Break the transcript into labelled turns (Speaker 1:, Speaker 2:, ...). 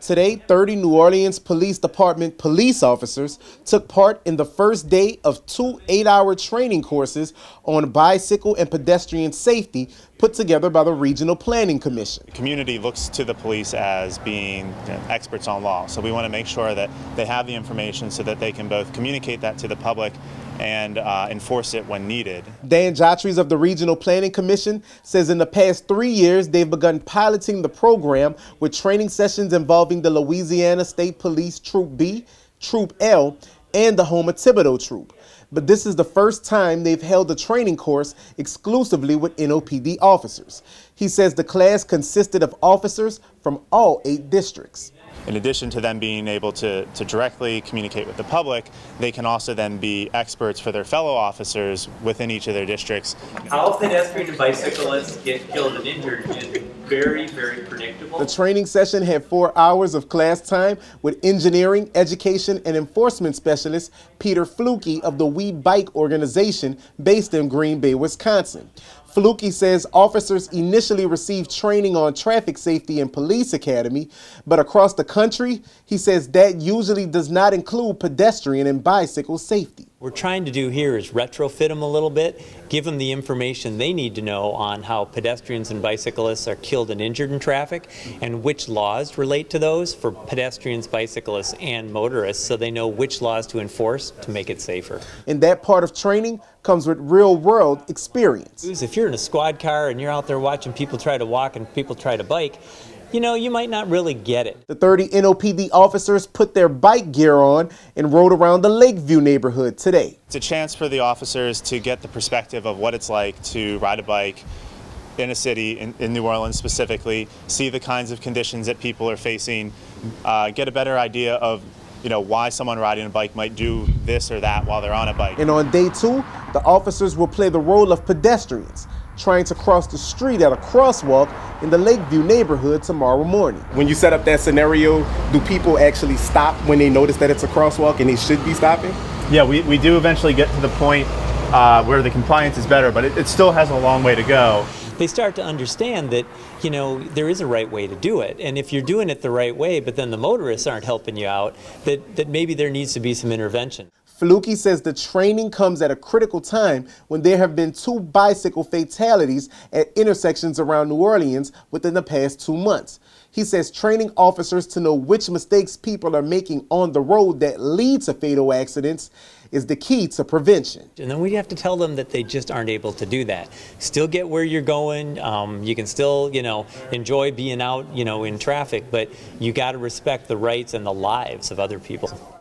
Speaker 1: Today, 30 New Orleans Police Department police officers took part in the first day of 2 8-hour training courses on bicycle and pedestrian safety put together by the Regional Planning Commission.
Speaker 2: The community looks to the police as being experts on law, so we want to make sure that they have the information so that they can both communicate that to the public and enforce it when needed. Dan
Speaker 1: Jatries of the Regional Planning Commission says in the past 3 years they've begun piloting the program with training sessions involving the Louisiana State Police Troop B, Troop L, and the Houma Thibodeau Troop. But this is the first time they've held a training course exclusively with NOPD officers. He says the class consisted of officers from all 8 districts.
Speaker 2: In addition to them being able to directly communicate with the public, they can also then be experts for their fellow officers within each of their districts.
Speaker 3: How pedestrian and bicyclists get killed and injured is very, very predictable.
Speaker 1: The training session had 4 hours of class time with engineering, education, and enforcement specialist Peter Fluke of the We Bike organization based in Green Bay, Wisconsin. Fluke says officers initially received training on traffic safety in police academy, but across the country, he says that usually does not include pedestrian and bicycle safety.
Speaker 4: What we're trying to do here is retrofit them a little bit, give them the information they need to know on how pedestrians and bicyclists are killed and injured in traffic and which laws relate to those for pedestrians, bicyclists, and motorists, so they know which laws to enforce to make it safer.
Speaker 1: And that part of training comes with real-world experience.
Speaker 4: If you're in a squad car and you're out there watching people try to walk and people try to bike, you know, you might not really get it.
Speaker 1: The 30 NOPD officers put their bike gear on and rode around the Lakeview neighborhood today.
Speaker 2: It's a chance for the officers to get the perspective of what it's like to ride a bike in a city, in New Orleans specifically, see the kinds of conditions that people are facing, get a better idea of why someone riding a bike might do this or that while they're on a bike.
Speaker 1: And on day 2, the officers will play the role of pedestrians, trying to cross the street at a crosswalk in the Lakeview neighborhood tomorrow morning. When you set up that scenario, do people actually stop when they notice that it's a crosswalk and they should be stopping?
Speaker 5: Yeah, we do eventually get to the point where the compliance is better, but it still has a long way to go.
Speaker 4: They start to understand that, there is a right way to do it. And if you're doing it the right way, but then the motorists aren't helping you out, that maybe there needs to be some intervention.
Speaker 1: Fluke says the training comes at a critical time when there have been 2 bicycle fatalities at intersections around New Orleans within the past 2 months. He says training officers to know which mistakes people are making on the road that lead to fatal accidents is the key to prevention.
Speaker 4: And then we have to tell them that they just aren't able to do that. Still get where you're going, you can still, enjoy being out, in traffic, but you got to respect the rights and the lives of other people.